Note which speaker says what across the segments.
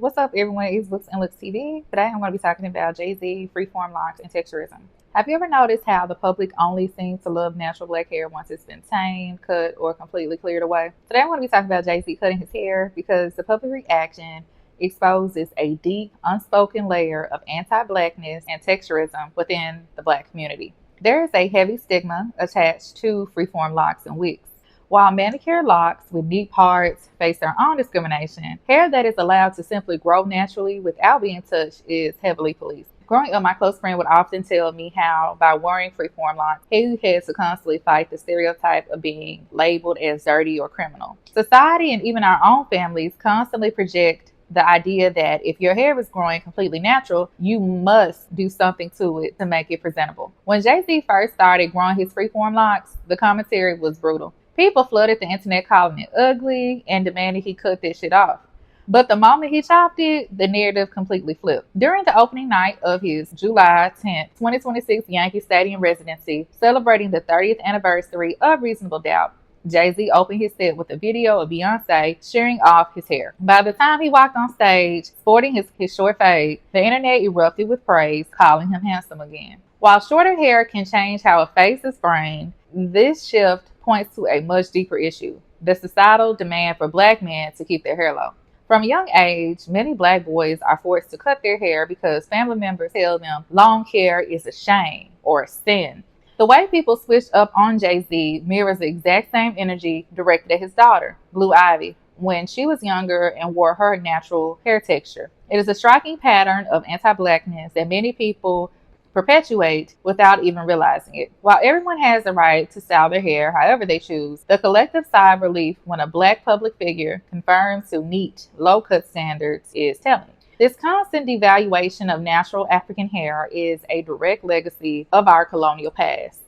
Speaker 1: What's up, everyone? It's Books and Looks TV. Today I'm going to be talking about Jay-Z, Freeform, Locs, and Texturism. Have you ever noticed how the public only seems to love natural black hair once it's been tamed, cut, or completely cleared away? Today I'm going to be talking about Jay-Z cutting his hair because the public reaction exposes a deep, unspoken layer of anti-blackness and texturism within the black community. There is a heavy stigma attached to freeform locks and wigs. While manicured locks with deep parts face their own discrimination, hair that is allowed to simply grow naturally without being touched is heavily policed. Growing up, my close friend would often tell me how, by wearing freeform locks, he had to constantly fight the stereotype of being labeled as dirty or criminal. Society and even our own families constantly project the idea that if your hair is growing completely natural, you must do something to it to make it presentable. When Jay-Z first started growing his freeform locks, the commentary was brutal. People flooded the internet calling it ugly and demanded he cut that shit off. But the moment he chopped it, the narrative completely flipped. During the opening night of his July 10th, 2026 Yankee Stadium residency, celebrating the 30th anniversary of Reasonable Doubt, Jay-Z opened his set with a video of Beyonce shearing off his hair. By the time he walked on stage, sporting his short fade, the internet erupted with praise, calling him handsome again. While shorter hair can change how a face is framed, this shift points to a much deeper issue: the societal demand for black men to keep their hair low. From a young age, many black boys are forced to cut their hair because family members tell them long hair is a shame or a sin. The way people switched up on Jay-Z mirrors the exact same energy directed at his daughter, Blue Ivy, when she was younger and wore her natural hair texture. It is a striking pattern of anti-blackness that many people perpetuate without even realizing it. While everyone has the right to style their hair however they choose, the collective sigh of relief when a black public figure conforms to neat, low-cut standards is telling. This constant devaluation of natural African hair is a direct legacy of our colonial past.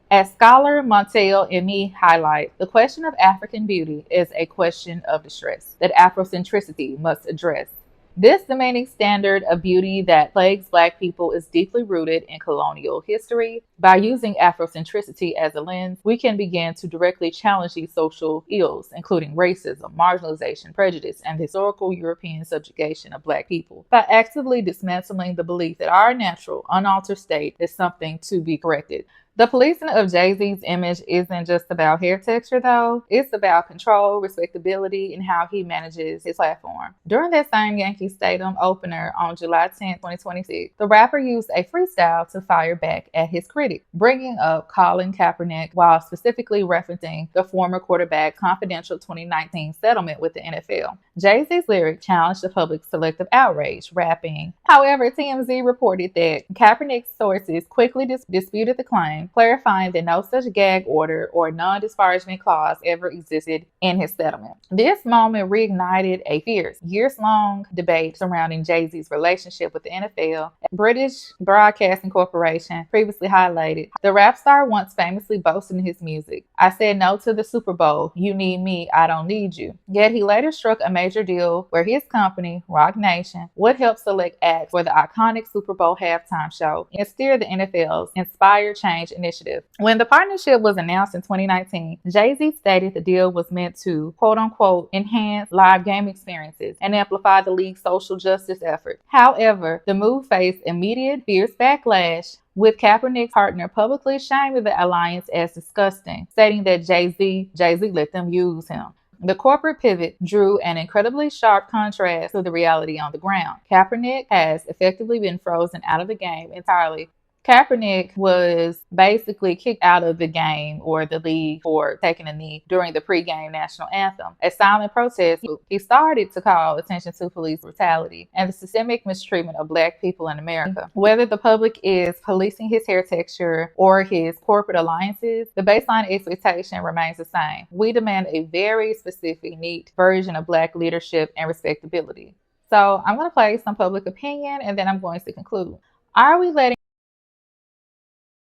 Speaker 1: As scholar Montel Emi highlights, the question of African beauty is a question of distress that Afrocentricity must address. This demanding standard of beauty that plagues Black people is deeply rooted in colonial history. By using Afrocentricity as a lens, we can begin to directly challenge these social ills, including racism, marginalization, prejudice, and the historical European subjugation of Black people, by actively dismantling the belief that our natural, unaltered state is something to be corrected. The policing of Jay-Z's image isn't just about hair texture, though. It's about control, respectability, and how he manages his platform. During that same Yankee Stadium opener on July 10, 2026, the rapper used a freestyle to fire back at his critics, bringing up Colin Kaepernick while specifically referencing the former quarterback's confidential 2019 settlement with the NFL. Jay-Z's lyric challenged the public's selective outrage, rapping. However, TMZ reported that Kaepernick's sources quickly disputed the claim, clarifying that no such gag order or non-disparagement clause ever existed in his settlement. This moment reignited a fierce, years-long debate surrounding Jay-Z's relationship with the NFL. British Broadcasting Corporation previously highlighted the rap star once famously boasted in his music, "I said no to the Super Bowl. You need me, I don't need you." Yet he later struck a major deal where his company, Roc Nation, would help select acts for the iconic Super Bowl halftime show and steer the NFL's Inspire Change initiative. When the partnership was announced in 2019, Jay-Z stated the deal was meant to, quote unquote, enhance live game experiences and amplify the league's social justice efforts. However, the move faced immediate, fierce backlash, with Kaepernick's partner publicly shaming the alliance as disgusting, stating that Jay-Z let them use him. The corporate pivot drew an incredibly sharp contrast to the reality on the ground. Kaepernick has effectively been frozen out of the game entirely. Kaepernick was basically kicked out of the game or the league for taking a knee during the pregame national anthem. A silent protest, he started to call attention to police brutality and the systemic mistreatment of Black people in America. Whether the public is policing his hair texture or his corporate alliances, the baseline expectation remains the same. We demand a very specific, neat version of Black leadership and respectability. So I'm going to play some public opinion and then I'm going to conclude. Are we letting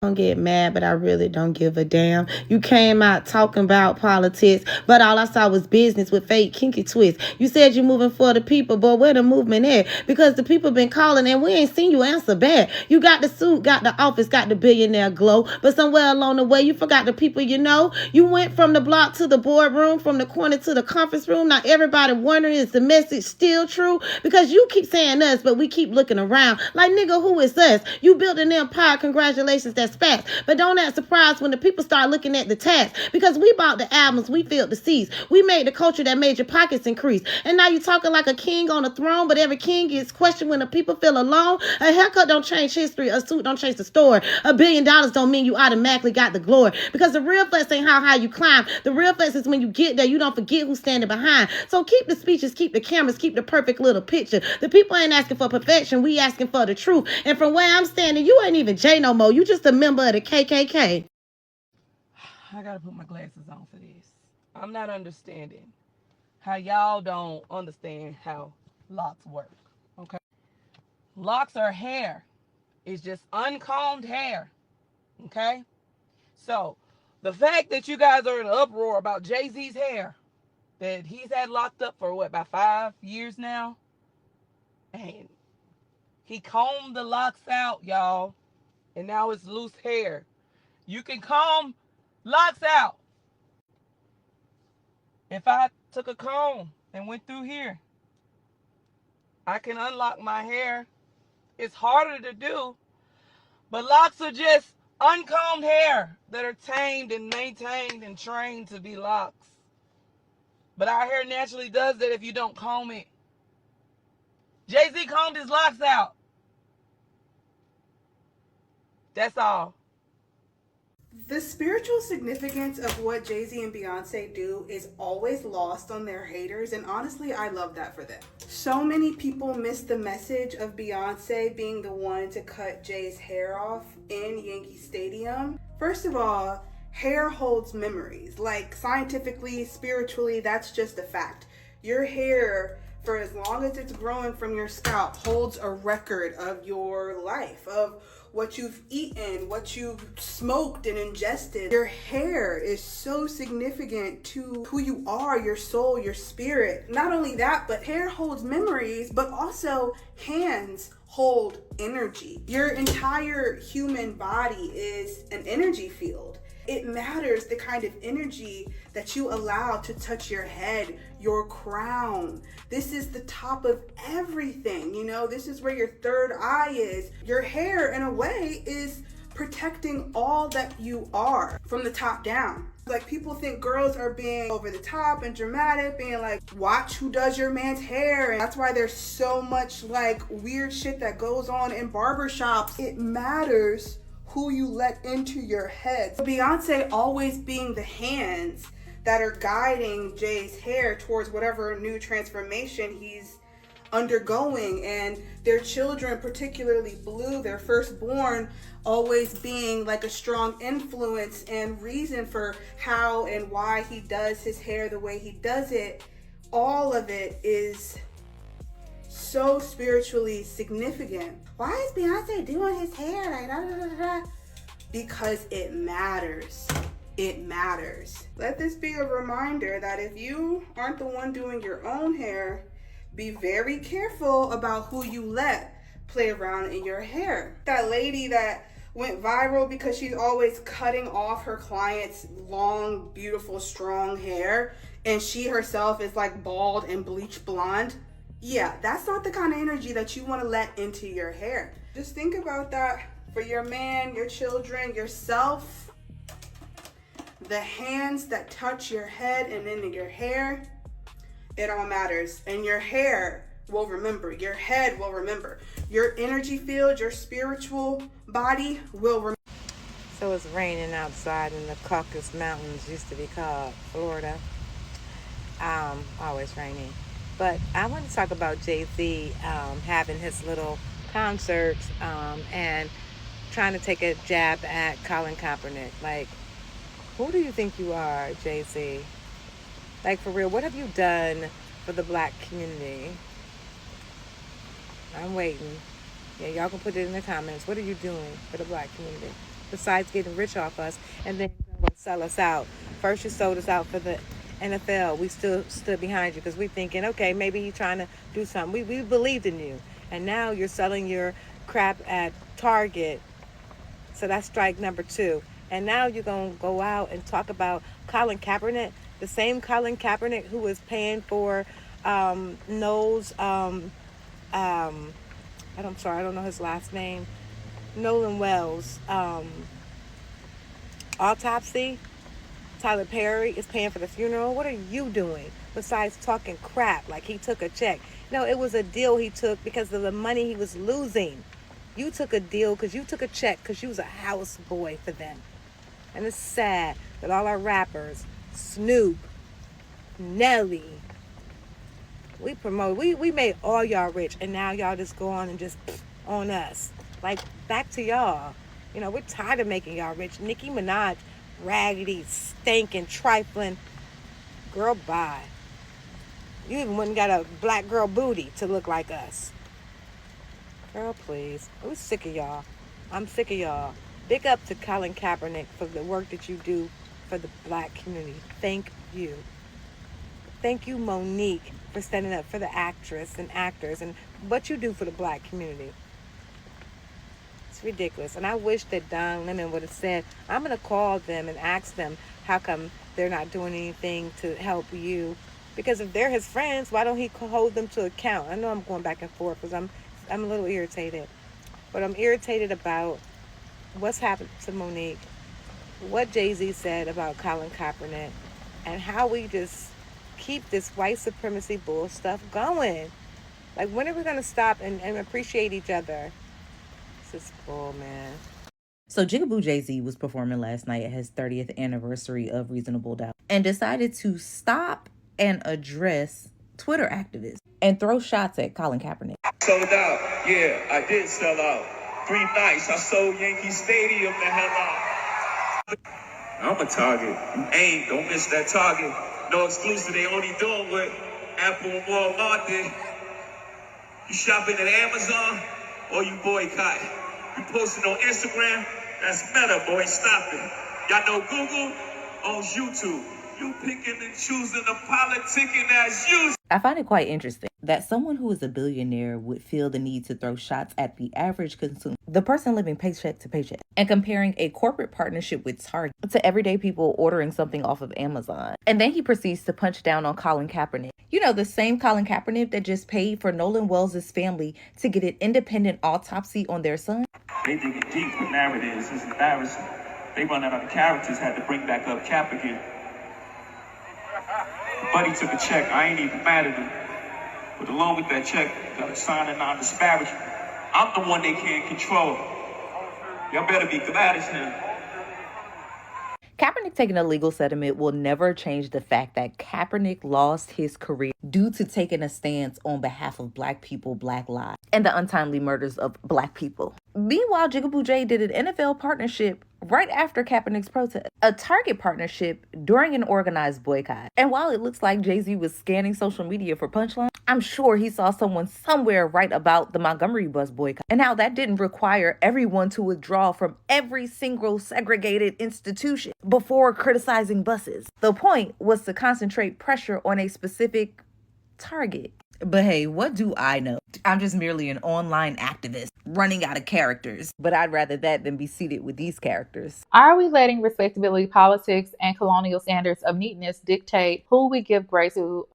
Speaker 2: Don't get mad, but I really don't give a damn. You came out talking about politics, but all I saw was business with fake kinky twists. You said you're moving for the people, but where the movement at? Because the people been calling and we ain't seen you answer back. You got the suit, got the office, got the billionaire glow, but somewhere along the way you forgot the people you know. You went from the block to the boardroom, from the corner to the conference room. Now everybody wondering, is the message still true? Because you keep saying us, but we keep looking around like, nigga, who is us? You built an empire, congratulations, that's facts. But don't act surprised when the people start looking at the tax, because we bought the albums, we filled the seats, we made the culture that made your pockets increase. And now you talking like a king on a throne, but every king gets questioned when the people feel alone. A haircut don't change history, a suit don't change the story. $1 billion don't mean you automatically got the glory, because the real flex ain't how high you climb. The real flex is when you get there, you don't forget who's standing behind. So keep the speeches, keep the cameras, keep the perfect little picture. The people ain't asking for perfection, we asking for the truth. And from where I'm standing, you ain't even J no more, you just a member of the KKK.
Speaker 3: I gotta put my glasses on for this. I'm not understanding how y'all don't understand how locks work. Okay? Locks are hair. It's just uncombed hair. Okay? So, the fact that you guys are in an uproar about Jay-Z's hair, that he's had locked up for about 5 years now, and he combed the locks out, y'all, and now it's loose hair. You can comb locks out. If I took a comb and went through here, I can unlock my hair. It's harder to do, but locks are just uncombed hair that are tamed and maintained and trained to be locks. But our hair naturally does that if you don't comb it. Jay-Z combed his locks out. That's all.
Speaker 4: The spiritual significance of what Jay-Z and Beyonce do is always lost on their haters, and honestly, I love that for them. So many people miss the message of Beyonce being the one to cut Jay's hair off in Yankee Stadium. First of all, hair holds memories. Like, scientifically, spiritually, that's just a fact. Your hair, for as long as it's growing from your scalp, holds a record of your life, of what you've eaten, what you've smoked and ingested. Your hair is so significant to who you are, your soul, your spirit. Not only that, but hair holds memories, but also hands hold energy. Your entire human body is an energy field. It matters the kind of energy that you allow to touch your head, your crown. This is the top of everything, you know? This is where your third eye is. Your hair, in a way, is protecting all that you are from the top down. Like, people think girls are being over the top and dramatic, being like, watch who does your man's hair. And that's why there's so much like weird shit that goes on in barbershops. It matters who you let into your head. Beyonce always being the hands that are guiding Jay's hair towards whatever new transformation he's undergoing, and their children, particularly Blue, their firstborn, always being like a strong influence and reason for how and why he does his hair the way he does it. All of it is so spiritually significant. Why is Beyonce doing his hair like da, da, da, da? Because it matters. It matters. Let this be a reminder that if you aren't the one doing your own hair, be very careful about who you let play around in your hair. That lady that went viral because she's always cutting off her clients' long, beautiful, strong hair, and she herself is like bald and bleach blonde. Yeah, that's not the kind of energy that you want to let into your hair. Just think about that for your man, your children, yourself. The hands that touch your head and into your hair, it all matters. And your hair will remember. Your head will remember. Your energy field, your spiritual body will remember.
Speaker 5: So it's raining outside in the Caucasus Mountains, used to be called Florida. Always raining. But I want to talk about Jay-Z having his little concerts and trying to take a jab at Colin Kaepernick. Like, who do you think you are, Jay-Z? Like, for real, what have you done for the black community? I'm waiting. Yeah, y'all can put it in the comments. What are you doing for the black community? besides getting rich off us, and then go and sell us out. First, you sold us out for the NFL. We still stood behind you because we thinking, okay, maybe you're trying to do something. We believed in you. And now you're selling your crap at Target. So that's strike number 2. And now you're going to go out and talk about Colin Kaepernick, the same Colin Kaepernick who was paying for Noel's, I'm sorry, I don't know his last name, Nolan Wells, autopsy. Tyler Perry is paying for the funeral. What are you doing besides talking crap like he took a check? No, it was a deal he took because of the money he was losing. You took a deal because you took a check because you was a houseboy for them. And it's sad that all our rappers, Snoop, Nelly, we made all y'all rich, and now y'all just go on and just on us. Like, back to y'all. You know, we're tired of making y'all rich. Nicki Minaj, raggedy, stinking, trifling. Girl, bye. You even went and got a black girl booty to look like us. Girl, please. We're sick of y'all. I'm sick of y'all. Big up to Colin Kaepernick for the work that you do for the black community. Thank you. Thank you, Monique, for standing up for the actress and actors and what you do for the black community. It's ridiculous. And I wish that Don Lemon would have said, I'm going to call them and ask them how come they're not doing anything to help you. Because if they're his friends, why don't he hold them to account? I know I'm going back and forth because I'm a little irritated. But I'm irritated about what's happened to Monique, what Jay-Z said about Colin Kaepernick, and how we just keep this white supremacy bull stuff going. Like, when are we going to stop and appreciate each other? This is bull, man.
Speaker 2: So Jigaboo Jay-Z was performing last night at his 30th anniversary of Reasonable Doubt and decided to stop and address Twitter activists and throw shots at Colin Kaepernick.
Speaker 6: Sold out. Yeah, I did sell out. 3 nights, I sold Yankee Stadium the hell out. I'm a target. You ain't, don't miss that target. No exclusive, they only doing what Apple and Walmart did. You shopping at Amazon or you boycott? You posting on Instagram? That's Meta, boy, stop it. Y'all know Google owns YouTube. You picking and choosing the politicking as you.
Speaker 2: I find it quite interesting that someone who is a billionaire would feel the need to throw shots at the average consumer, the person living paycheck to paycheck, and comparing a corporate partnership with Target to everyday people ordering something off of Amazon. And then he proceeds to punch down on Colin Kaepernick. You know, the same Colin Kaepernick that just paid for Nolan Wells' family to get an independent autopsy on their son.
Speaker 6: They dig it deep with narratives. It's embarrassing. They run out of the characters, had to bring back up Cap again. Buddy took a check. I ain't even mad at him. But along with that check, got to sign a non-disparagement. I'm the one they can't control. Y'all better be glad it's him.
Speaker 2: Kaepernick taking a legal settlement will never change the fact that Kaepernick lost his career due to taking a stance on behalf of Black people, Black lives, and the untimely murders of Black people. Meanwhile, Jigaboo Jay did an NFL partnership right after Kaepernick's protest, a Target partnership during an organized boycott. And while it looks like Jay-Z was scanning social media for punchlines, I'm sure he saw someone somewhere write about the Montgomery bus boycott and how that didn't require everyone to withdraw from every single segregated institution before criticizing buses. The point was to concentrate pressure on a specific target. But hey, what do I know? I'm just merely an online activist running out of characters. But I'd rather that than be seated with these characters.
Speaker 1: Are we letting respectability politics and colonial standards of neatness dictate who we give grace to?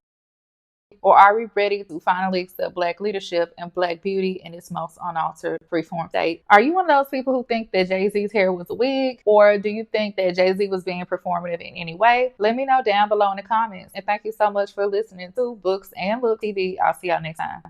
Speaker 1: Or are we ready to finally accept Black leadership and Black beauty in its most unaltered freeform state? Are you one of those people who think that Jay-Z's hair was a wig? Or do you think that Jay-Z was being performative in any way? Let me know down below in the comments. And thank you so much for listening to Books and Looks TV. I'll see y'all next time.